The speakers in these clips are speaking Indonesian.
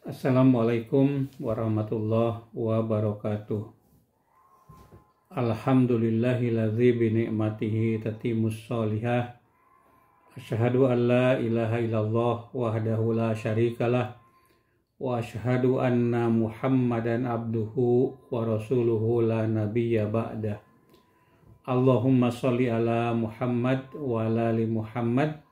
Assalamualaikum warahmatullahi wabarakatuh. Alhamdulillahilladzi bi ni'matihi tatimmus sholihah. Asyhadu an la ilaha illallah wahdahu la syarikalah wa asyhadu anna Muhammadan abduhu wa rasuluhu la nabiyya ba'dah. Allahumma sholli ala Muhammad wa ala ali Muhammad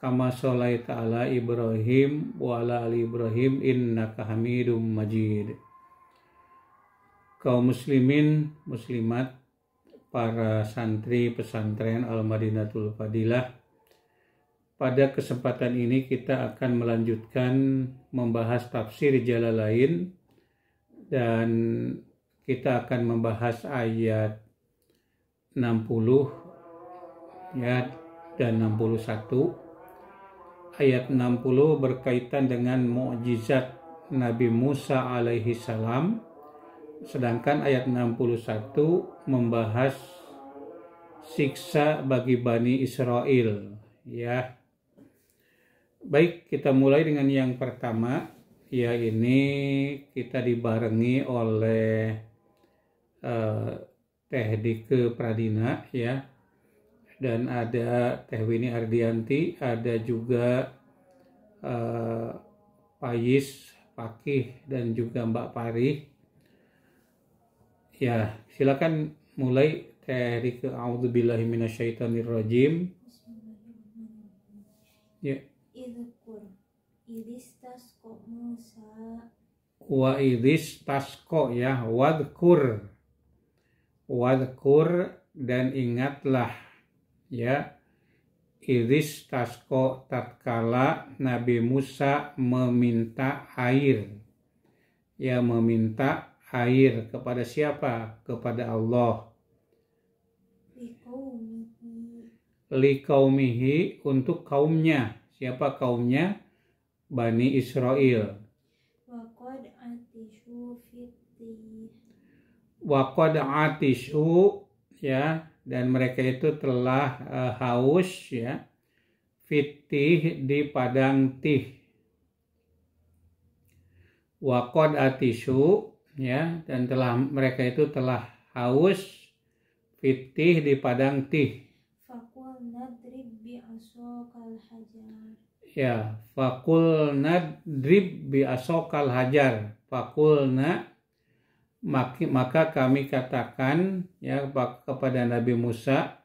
kama sholaita ala Ibrahim wa ala ali Ibrahim innaka Hamidum Majid. Kaum muslimin, muslimat, para santri pesantren Al-Madinatul Fadilah, pada kesempatan ini kita akan melanjutkan membahas tafsir Jalalain dan kita akan membahas ayat 60 ya dan 61. Ayat 60 berkaitan dengan mukjizat Nabi Musa alaihi salam, sedangkan ayat 61 membahas siksa bagi Bani Israel. Ya, baik, kita mulai dengan yang pertama. Ya, ini kita dibarengi oleh Teh Dike Pradina, ya. Dan ada Teh Wini Ardianti, ada juga Payis, Pakih, dan juga Mbak Pari. Ya, silakan mulai Teh Dike. A'udzubillahi minasyaitonirrajim. Ya. Idis tasqa Musa. Wa idis tasqa, ya, wadkur dan ingatlah, ya, idis tasqa tatkala Nabi Musa meminta air. Ya, meminta air kepada siapa? Kepada Allah. Liqaumihi, untuk kaumnya. Siapa kaumnya? Bani Israel. Waqad atishu, ya, dan mereka itu telah haus, ya, fitih, di padang tih. Waqad atishu, ya, dan mereka itu telah haus fitih di padang tih. Ya, fakulna drib bi asokal hajar. Fakulna, maka kami katakan, ya, kepada Nabi Musa,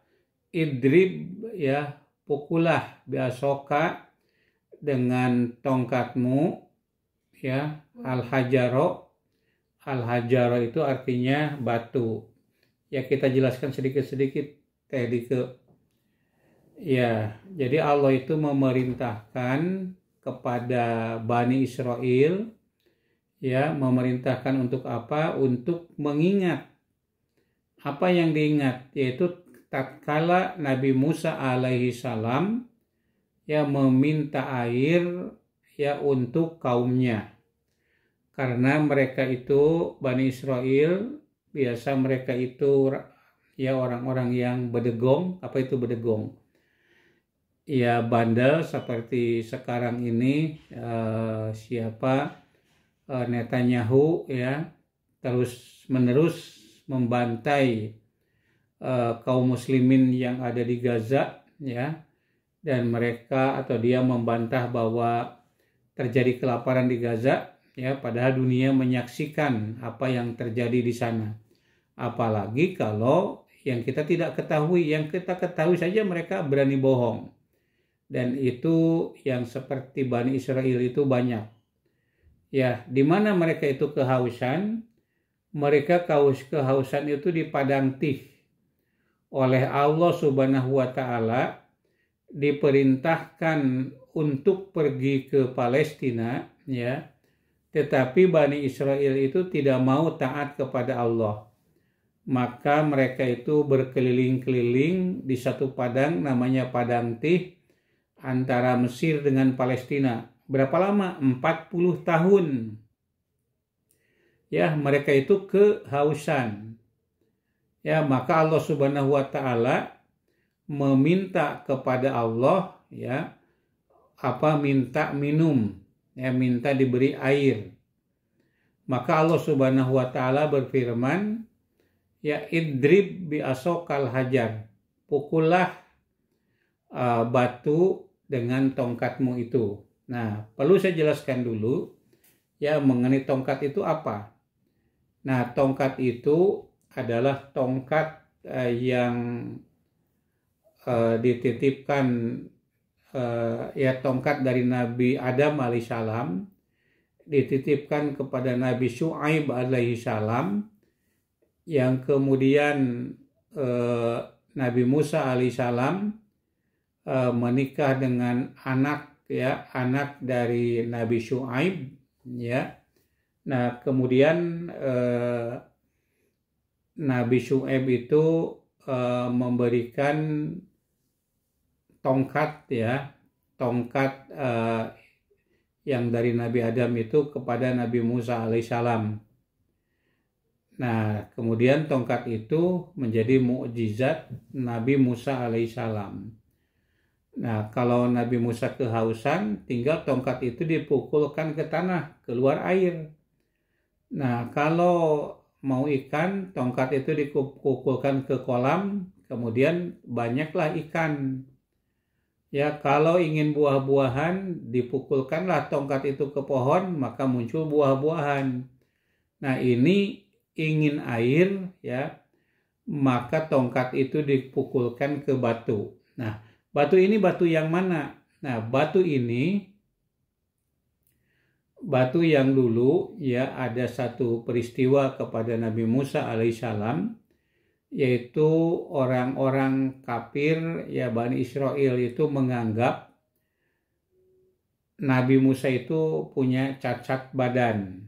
idrib, ya, pukulah bi asoka, dengan tongkatmu, ya, al hajaro itu artinya batu. Ya, kita jelaskan sedikit-sedikit Teh Dike. Ya, jadi Allah itu memerintahkan kepada Bani Israel, ya, memerintahkan untuk apa? Untuk mengingat. Apa yang diingat? Yaitu tatkala Nabi Musa alaihi salam, ya, meminta air, ya, untuk kaumnya. Karena mereka itu Bani Israel, biasa mereka itu, ya, orang-orang yang bedegong. Apa itu bedegong? Ya, bandel seperti sekarang ini, Netanyahu, ya, terus menerus membantai kaum muslimin yang ada di Gaza, ya, dan mereka atau dia membantah bahwa terjadi kelaparan di Gaza, ya, padahal dunia menyaksikan apa yang terjadi di sana. Apalagi kalau yang kita tidak ketahui, yang kita ketahui saja mereka berani bohong. Dan itu yang seperti Bani Israel itu banyak. Ya, di mana mereka itu kehausan? Mereka kehausan itu di padang tih. Oleh Allah Subhanahu wa taala diperintahkan untuk pergi ke Palestina, ya. Tetapi Bani Israel itu tidak mau taat kepada Allah. Maka mereka itu berkeliling-keliling di satu padang namanya padang tih, antara Mesir dengan Palestina. Berapa lama? 40 tahun. Ya, mereka itu kehausan. Ya, maka Allah Subhanahu wa taala meminta kepada Allah, ya, minta minum, ya, minta diberi air. Maka Allah Subhanahu wa taala berfirman, ya idrib bi asokal hajar, pukullah batu dengan tongkatmu itu. Nah, perlu saya jelaskan dulu ya mengenai tongkat itu apa. Nah, tongkat itu adalah tongkat yang dititipkan, ya tongkat dari Nabi Adam alaihissalam dititipkan kepada Nabi Syu'aib alaihissalam, yang kemudian Nabi Musa alaihissalam menikah dengan anak dari Nabi Syu'aib, ya. Nah, kemudian Nabi Syu'aib itu memberikan tongkat yang dari Nabi Adam itu kepada Nabi Musa alaihissalam. Nah, kemudian tongkat itu menjadi mukjizat Nabi Musa alaihissalam. Nah, kalau Nabi Musa kehausan, tinggal tongkat itu dipukulkan ke tanah, keluar air. Nah, kalau mau ikan, tongkat itu dipukulkan ke kolam, kemudian banyaklah ikan. Ya, kalau ingin buah-buahan, dipukulkanlah tongkat itu ke pohon, maka muncul buah-buahan. Nah, ini ingin air, ya, maka tongkat itu dipukulkan ke batu. Nah, batu ini batu yang mana? Nah, batu ini batu yang dulu, ya, ada satu peristiwa kepada Nabi Musa alaihissalam, yaitu orang-orang kafir, ya, Bani Israel itu menganggap Nabi Musa itu punya cacat badan.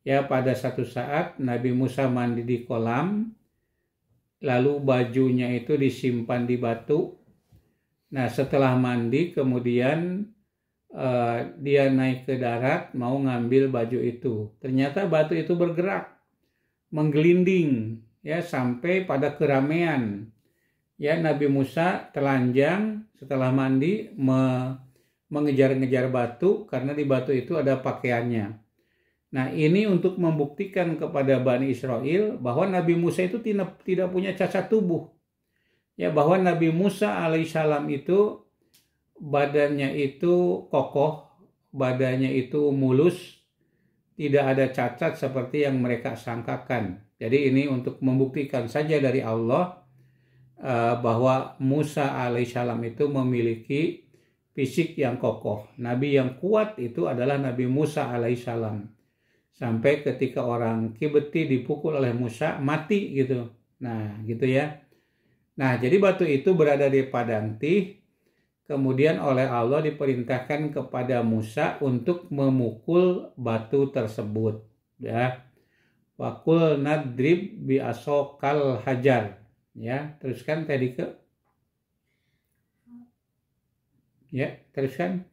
Ya, pada satu saat Nabi Musa mandi di kolam, lalu bajunya itu disimpan di batu. Nah, setelah mandi kemudian dia naik ke darat mau ngambil baju itu. Ternyata batu itu bergerak, menggelinding, ya, sampai pada keramaian. Ya, Nabi Musa telanjang setelah mandi mengejar-ngejar batu karena di batu itu ada pakaiannya. Nah, ini untuk membuktikan kepada Bani Israel bahwa Nabi Musa itu tidak punya cacat tubuh. Ya, bahwa Nabi Musa alaihissalam itu badannya itu kokoh, badannya itu mulus, tidak ada cacat seperti yang mereka sangkakan. Jadi ini untuk membuktikan saja dari Allah bahwa Musa alaihissalam itu memiliki fisik yang kokoh. Nabi yang kuat itu adalah Nabi Musa alaihissalam. Sampai ketika orang Kibti dipukul oleh Musa, mati gitu. Nah, gitu ya. Nah, jadi batu itu berada di padang Tih. Kemudian oleh Allah diperintahkan kepada Musa untuk memukul batu tersebut. Ya. Wakul nadrib bi asokal hajar. Ya, teruskan tadi ke. Ya, teruskan.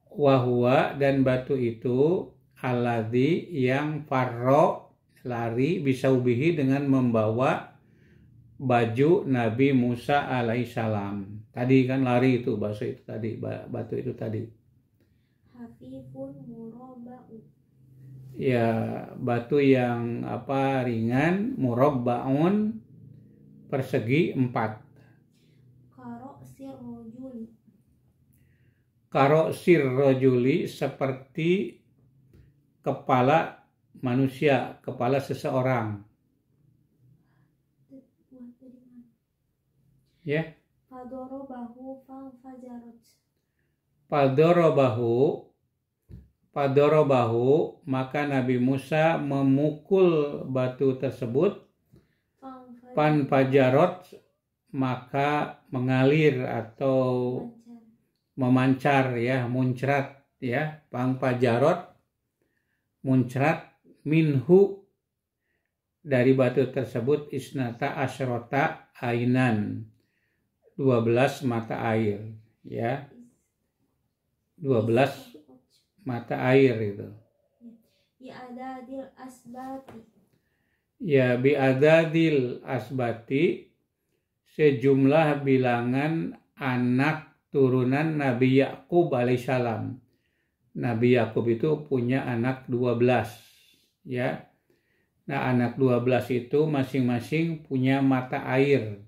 Wahwa dan batu itu alladzi yang farro lari bisaubihi dengan membawa baju Nabi Musa alaihissalam. Tadi kan lari itu batu itu tadi. Hafifun murabba'u. Ya, batu yang ringan, murabba'un, persegi 4. Karo sirrojuli seperti kepala manusia, kepala seseorang. Ya. Padorobahu, maka Nabi Musa memukul batu tersebut. Panfajarot, maka mengalir atau memancar, ya, muncrat, ya, panfajarot, muncrat minhu, dari batu tersebut isnata asyrota ainan, 12 mata air, ya, 12 mata air itu. Bi'adadil asbati. Ya, bi'adadil asbati, sejumlah bilangan anak turunan Nabi Yakub alaihissalam. Nabi Yakub itu punya anak 12, ya. Nah, anak 12 itu masing-masing punya mata air,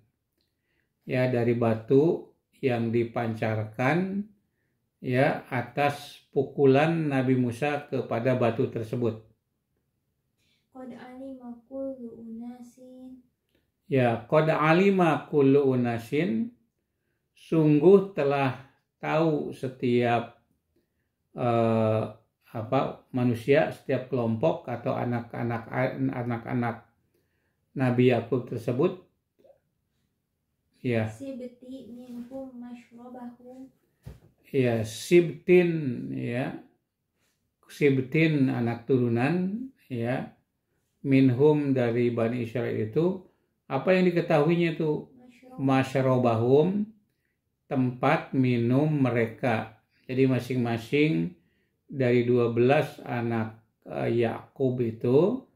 ya, dari batu yang dipancarkan, ya, atas pukulan Nabi Musa kepada batu tersebut. Qad alima kullu unasin. Ya, qad alima kullu unasin, sungguh telah tahu setiap manusia, setiap kelompok atau anak-anak Nabi Yakub tersebut, ya. Sibti minhum mashrabahum. Ya, sibtin, ya. Sibtin anak turunan, ya. Minhum dari Bani Israel itu, apa yang diketahuinya itu? Mashrabahum, tempat minum mereka. Jadi masing-masing dari 12 anak Yakub itu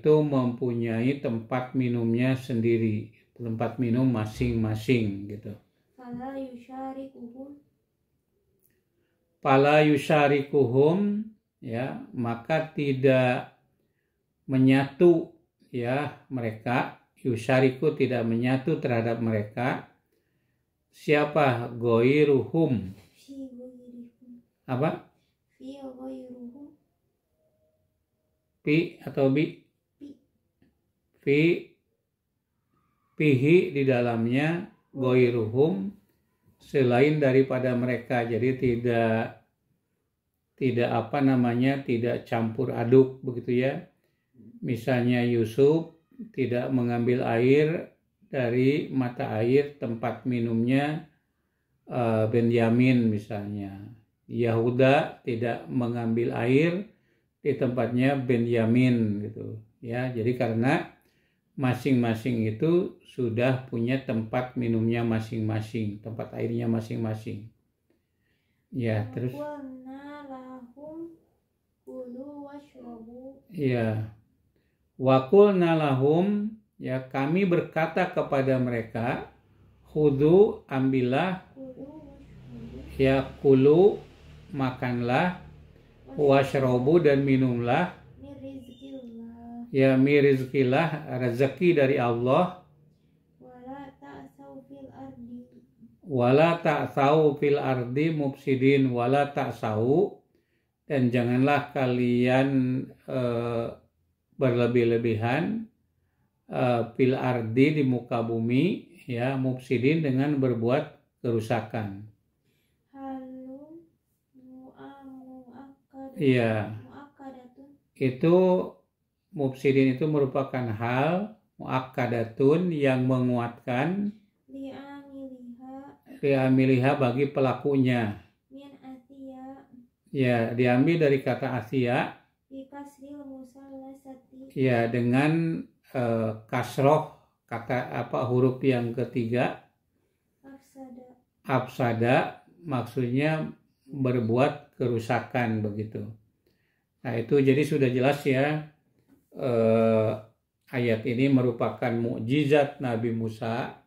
mempunyai tempat minumnya sendiri, tempat minum masing-masing gitu. Fala yusyarikuhum, ya, maka tidak menyatu, ya, mereka. Yusyariku tidak menyatu terhadap mereka. Siapa? Goiruhum. Apa? Pi atau bi? Fihi di dalamnya goiruhum, selain daripada mereka. Jadi tidak tidak campur aduk begitu, ya. Misalnya Yusuf tidak mengambil air dari mata air tempat minumnya Benyamin misalnya. Yahuda tidak mengambil air di tempatnya Benyamin gitu, ya. Jadi karena masing-masing itu sudah punya tempat minumnya masing-masing, tempat airnya masing-masing. Ya, terus ya, wa qulna lahum, ya, kami berkata kepada mereka, khudu, ambillah, ya, kulu, makanlah, washrobu, dan minumlah, ya, mirizkillah, rezeki dari Allah, wala ta'sau fil ardi mufsidin, wala ta'sau, dan janganlah kalian berlebih-lebihan fil ardi, di muka bumi, ya, mufsidin, dengan berbuat kerusakan. Iya, itu mufsidin itu merupakan hal muakkadatun yang menguatkan li'amiliha bagi pelakunya. Ya, diambil dari kata asya. Ya, dengan kasroh kata huruf yang ketiga. Afsada, maksudnya berbuat kerusakan begitu. Nah, itu jadi sudah jelas, ya, ayat ini merupakan mukjizat Nabi Musa,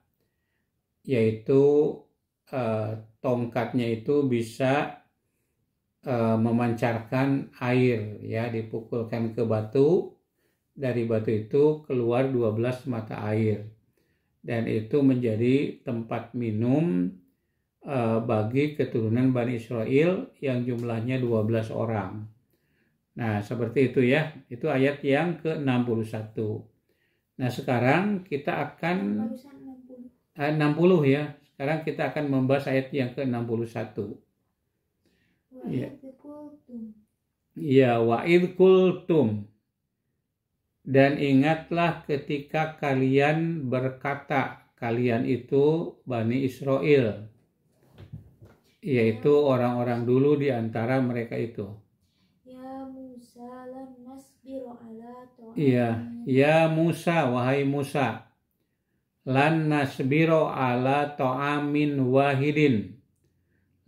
yaitu tongkatnya itu bisa memancarkan air, ya, dipukulkan ke batu, dari batu itu keluar 12 mata air, dan itu menjadi tempat minum bagi keturunan Bani Israel yang jumlahnya 12 orang. Nah, seperti itu, ya. Itu ayat yang ke-61. Nah, sekarang kita akan 60, ya. Sekarang kita akan membahas ayat yang ke-61. Ya. Ya, wa idh qultum, dan ingatlah ketika kalian berkata, kalian itu Bani Israel, yaitu orang-orang dulu di antara mereka itu. Ya Musa, lan nasbiru ala ta'amin. Iya, ya Musa, wahai Musa, lan nasbiru ala ta'amin wahidin.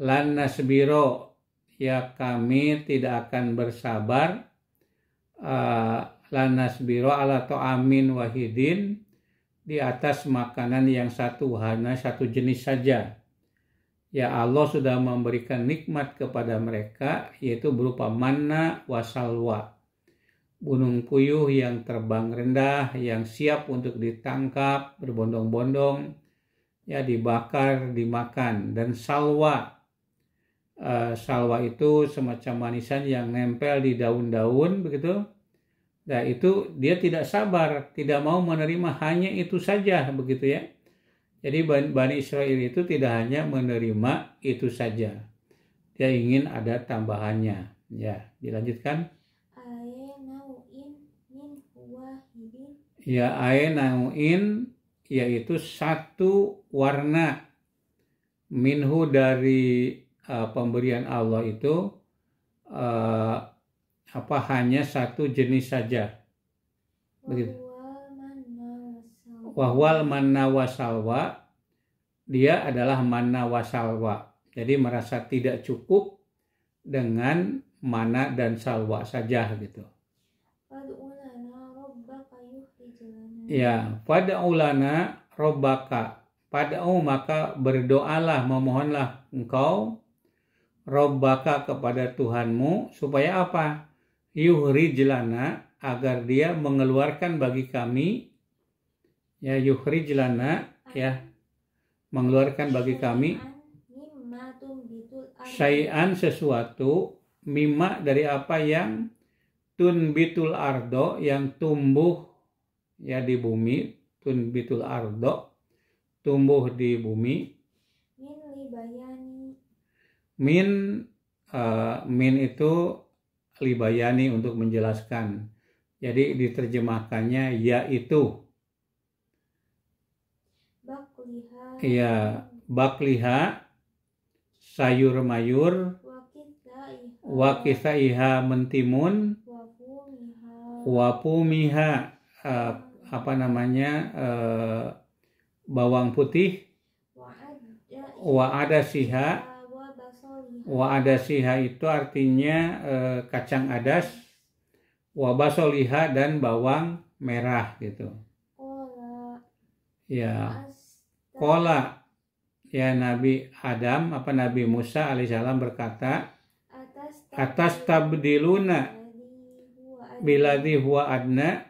Lan nasbiru, ya, kami tidak akan bersabar, lan nasbiru ala ta'amin wahidin, di atas makanan yang satu, hanya satu jenis saja. Ya Allah sudah memberikan nikmat kepada mereka, yaitu berupa manna wasalwa, gunung puyuh yang terbang rendah, yang siap untuk ditangkap berbondong-bondong, ya dibakar, dimakan. Dan salwa, salwa itu semacam manisan yang nempel di daun-daun begitu. Nah itu dia tidak sabar, tidak mau menerima hanya itu saja begitu ya. Jadi Bani Israel itu tidak hanya menerima itu saja, dia ingin ada tambahannya. Ya, dilanjutkan. Ya, nau'in yaitu satu warna, minhu dari pemberian Allah itu hanya satu jenis saja. Begitu. Wahwal manna wasalwa, dia adalah manna wasalwa. Jadi merasa tidak cukup dengan manna dan salwa saja gitu. Ya, fad'ulana robbaka. Fad'u maka berdoalah, memohonlah engkau robbaka kepada Tuhanmu supaya apa? Yuhrijlana, agar dia mengeluarkan bagi kami, ya yuhrijlana, ya mengeluarkan bagi kami syai'an sesuatu, mimma dari apa yang tunbitul ardo, yang tumbuh ya di bumi, tunbitul ardo, tumbuh di bumi. Min itu libayani, untuk menjelaskan. Jadi diterjemahkannya yaitu. Ya, bakliha sayur mayur, wakisaiha mentimun, wapumiha bawang putih, wa adasiha itu artinya kacang adas, wa basoliha dan bawang merah gitu. Ya, kola ya Nabi Adam Nabi Musa alaihissalam berkata, atas tabdiluna billadhi huwa adna,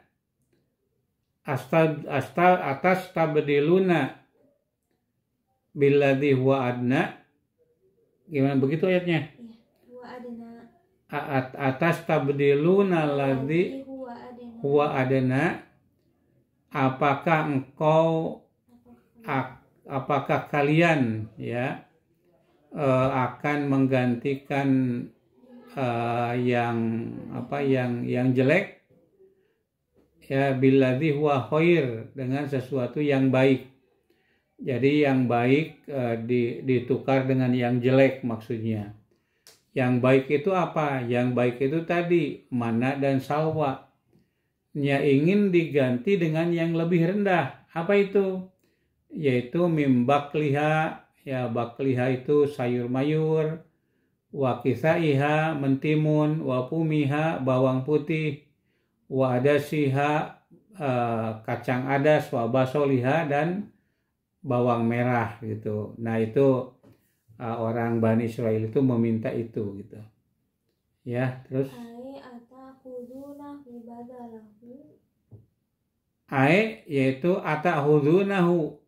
atas tabdiluna billadhi huwa adna. Gimana begitu ayatnya? Atas tabdiluna alladhi huwa adna, apakah kalian ya akan menggantikan yang jelek, ya billadhi huwa khair, dengan sesuatu yang baik. Jadi yang baik ditukar dengan yang jelek maksudnya. Yang baik itu apa? Yang baik itu tadi manna dan salwa. Ya ingin diganti dengan yang lebih rendah. Apa itu? Yaitu mimbakliha, ya bakliha itu sayur mayur, wakisaiha mentimun, wapumiha bawang putih, wa adasiha kacang adas, wa basoliha dan bawang merah gitu. Nah itu orang Bani Israel itu meminta itu gitu. Ya, terus yaitu ata'khudunahu,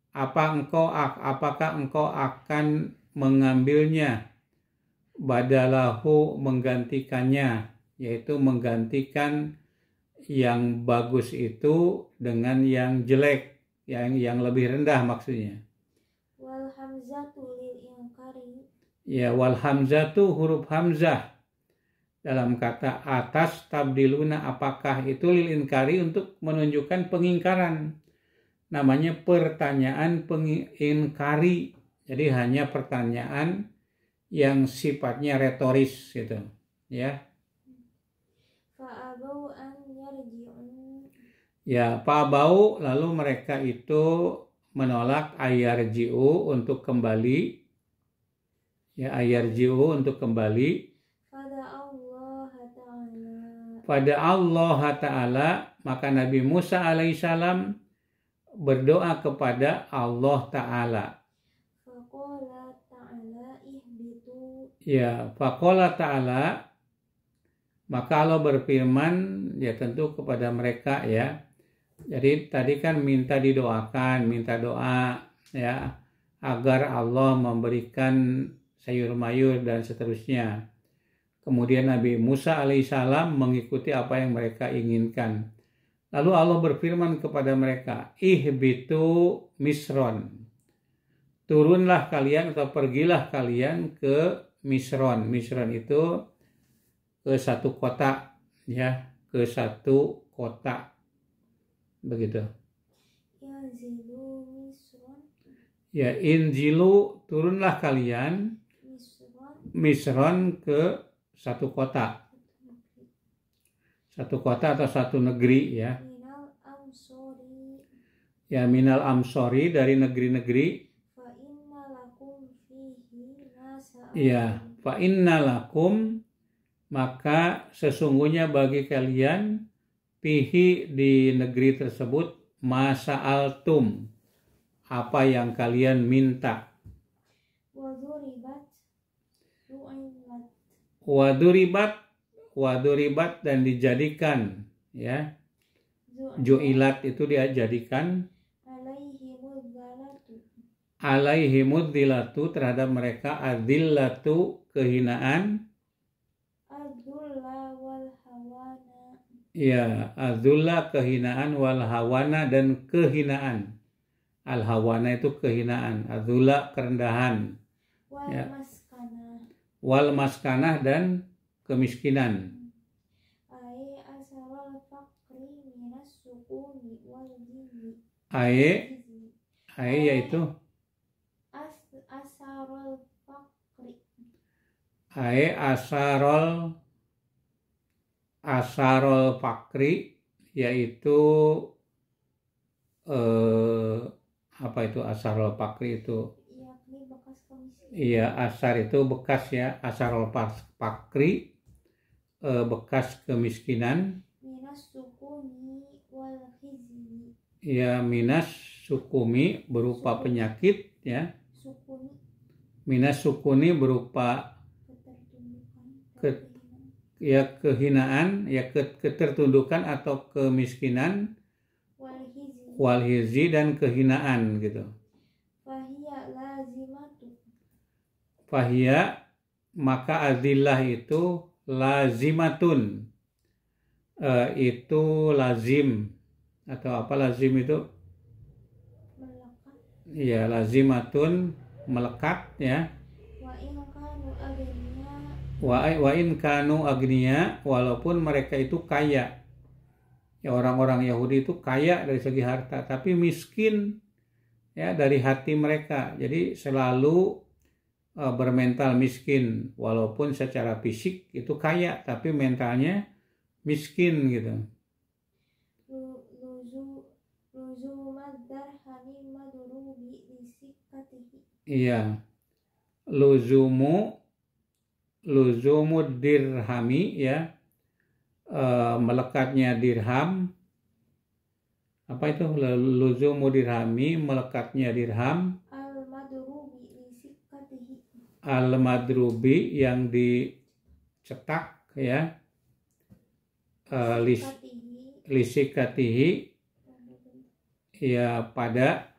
apakah engkau akan mengambilnya, badalahu menggantikannya, yaitu menggantikan yang bagus itu dengan yang jelek, yang lebih rendah maksudnya. Wal hamzatu lil inkari. Ya, wal hamzatu huruf hamzah dalam kata atas tabdiluna, apakah itu lil inkari, untuk menunjukkan pengingkaran. Namanya pertanyaan penginkari. Jadi hanya pertanyaan yang sifatnya retoris gitu, ya. Fa'abau an yarji'un. Ya, fa'abau, lalu mereka itu menolak ayarji'u, untuk kembali. Ya, ayarji'u untuk kembali. Pada Allah Ta'ala, maka Nabi Musa alaihissalam berdoa kepada Allah Ta'ala. Faqala ta'ala ihbitu. Ya, faqala Ta'ala, maka Allah berfirman ya tentu kepada mereka ya. Jadi tadi kan minta didoakan, minta doa ya agar Allah memberikan sayur mayur dan seterusnya. Kemudian Nabi Musa alaihissalam mengikuti apa yang mereka inginkan. Lalu Allah berfirman kepada mereka, ihbitu misron. Turunlah kalian atau pergilah kalian ke Misron. Misron itu ke satu kota ya, ke satu kota. Begitu. Yanzilu misron. Ya, inzilu turunlah kalian Misron ke satu kota. Satu kota atau satu negeri ya. Minal amsori. Ya, minal amsori dari negeri-negeri. Fa inna lakum fihi nasa'al. Ya, fa inna lakum, maka sesungguhnya bagi kalian fihi di negeri tersebut masa'altum, apa yang kalian minta. Waduribat dan dijadikan ya. Ju'ilat itu dia jadikan alaihimudilatu terhadap mereka, adillatu kehinaan. Ya, azulla kehinaan, wal hawana dan kehinaan. Al hawana itu kehinaan, azulla kerendahan. Ya. Wal maskanah dan kemiskinan. Ae yaitu asarul fakri. Ae asarul fakri yaitu apa itu asarul fakri itu? Iya, asar itu bekas ya, asarul fakri bekas kemiskinan. Minas sukumi wal khizi. Ya, minas sukumi berupa penyakit ya. Sukumi. Minas sukuni berupa kehinaan ya, ketertundukan atau kemiskinan. Wal khizi dan kehinaan gitu. Fahia maka adillah itu lazimatun, itu lazim atau apa lazim itu? Iya, lazimatun melekat ya. Wa in kanu agniya, walaupun mereka itu kaya. Ya, orang-orang Yahudi itu kaya dari segi harta, tapi miskin ya dari hati mereka. Jadi selalu bermental miskin, walaupun secara fisik itu kaya tapi mentalnya miskin gitu. Iya, luzumu dirhami ya, melekatnya dirham. Apa itu luzumu dirhami, melekatnya dirham. Al-madrubi yang dicetak ya, lisikatihi ya pada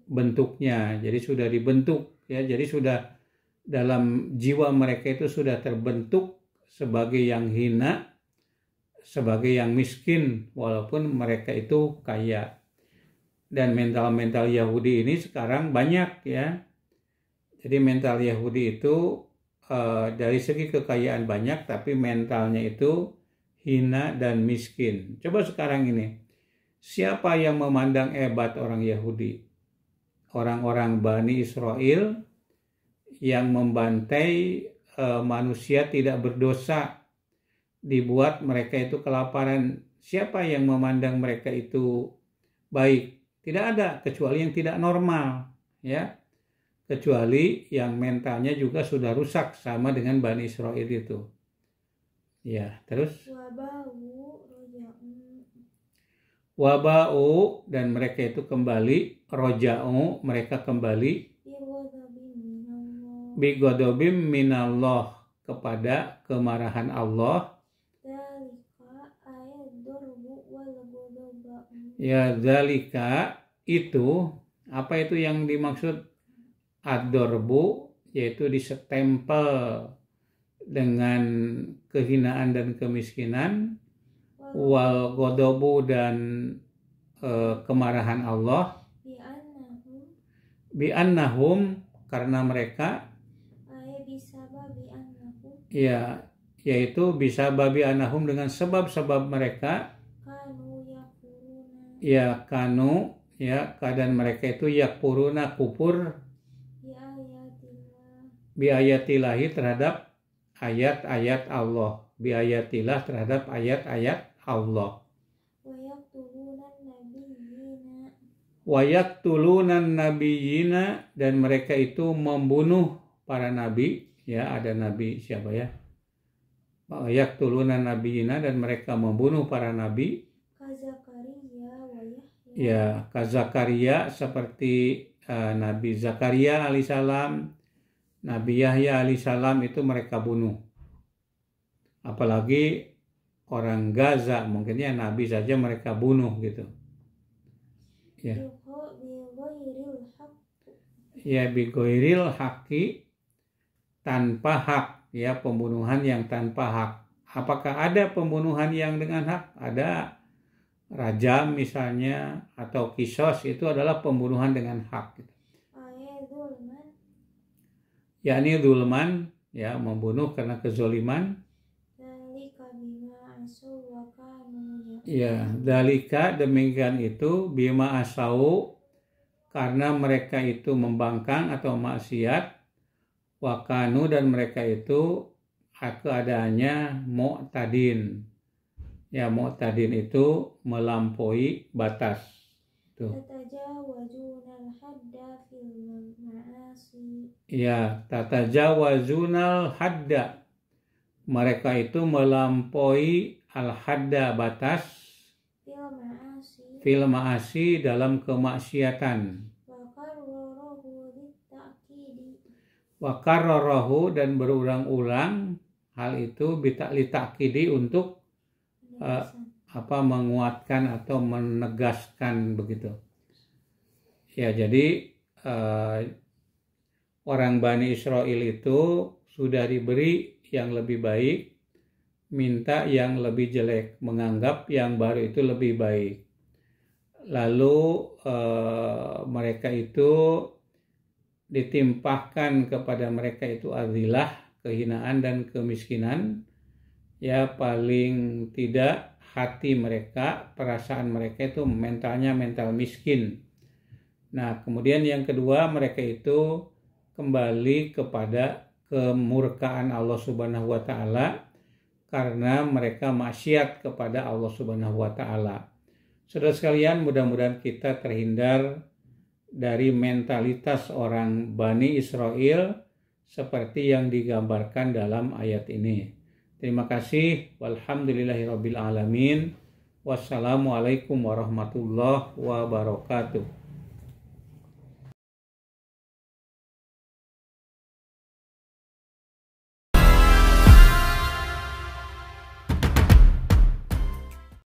bentuknya. Jadi sudah dibentuk ya, jadi sudah dalam jiwa mereka itu sudah terbentuk sebagai yang hina, sebagai yang miskin walaupun mereka itu kaya. Dan mental-mental Yahudi ini sekarang banyak ya. Jadi mental Yahudi itu dari segi kekayaan banyak, tapi mentalnya itu hina dan miskin. Coba sekarang ini, siapa yang memandang hebat orang Yahudi? Orang-orang Bani Israel yang membantai manusia tidak berdosa, dibuat mereka itu kelaparan. Siapa yang memandang mereka itu baik? Tidak ada, kecuali yang tidak normal ya. Kecuali yang mentalnya juga sudah rusak sama dengan Bani Israel itu. Ya, terus Waba'u dan mereka itu kembali, roja'u mereka kembali, bigodobim minallah kepada kemarahan Allah. Ya zalika itu, apa itu yang dimaksud ad-dorbu, yaitu disestempel dengan kehinaan dan kemiskinan, wal godobu dan kemarahan Allah, bi annahum karena mereka, ya yaitu bisa babi annahum dengan sebab-sebab mereka, ya kanu, ya keadaan mereka itu yakfuruna kufur bi ayatillahi terhadap ayat-ayat Allah, bi ayatillah terhadap ayat-ayat Allah. Wa yaqtulunan nabiyina dan mereka itu membunuh para nabi, ya ada nabi siapa ya? Wa yaqtulunan nabiyina dan mereka membunuh para nabi. Ya, Zakaria seperti Nabi Zakaria alaihissalam, Nabi Yahya alaihissalam itu mereka bunuh. Apalagi orang Gaza, mungkinnya Nabi saja mereka bunuh gitu. Ya. Ya bigoiril haki, tanpa hak, ya pembunuhan yang tanpa hak. Apakah ada pembunuhan yang dengan hak? Ada. Rajam misalnya atau kisos itu adalah pembunuhan dengan hak. Yakni zulman, ya membunuh karena kezoliman. Ya, dalika demikian itu bima asau karena mereka itu membangkang atau maksiat, wakanu dan mereka itu keadaannya mu'tadin. Ya mu'tadin itu melampaui batas. Tuh. Ya, tatajawazunal hadda. Mereka itu melampaui al-hadda batas fil ma'asi dalam kemaksiatan. Wa karrarahu dan berulang-ulang hal itu litakidi untuk menguatkan atau menegaskan begitu. Ya, jadi orang Bani Israel itu sudah diberi yang lebih baik, minta yang lebih jelek, menganggap yang baru itu lebih baik. Lalu mereka itu ditimpahkan kepada mereka itu azilah, kehinaan dan kemiskinan. Ya paling tidak hati mereka, perasaan mereka itu mentalnya mental miskin. Nah kemudian yang kedua mereka itu kembali kepada kemurkaan Allah Subhanahu wa Ta'ala karena mereka maksiat kepada Allah Subhanahu wa Ta'ala. Saudara sekalian, mudah-mudahan kita terhindar dari mentalitas orang Bani Israel seperti yang digambarkan dalam ayat ini. Terima kasih. Walhamdulillahirabbil alamin. Wassalamualaikum warahmatullahi wabarakatuh.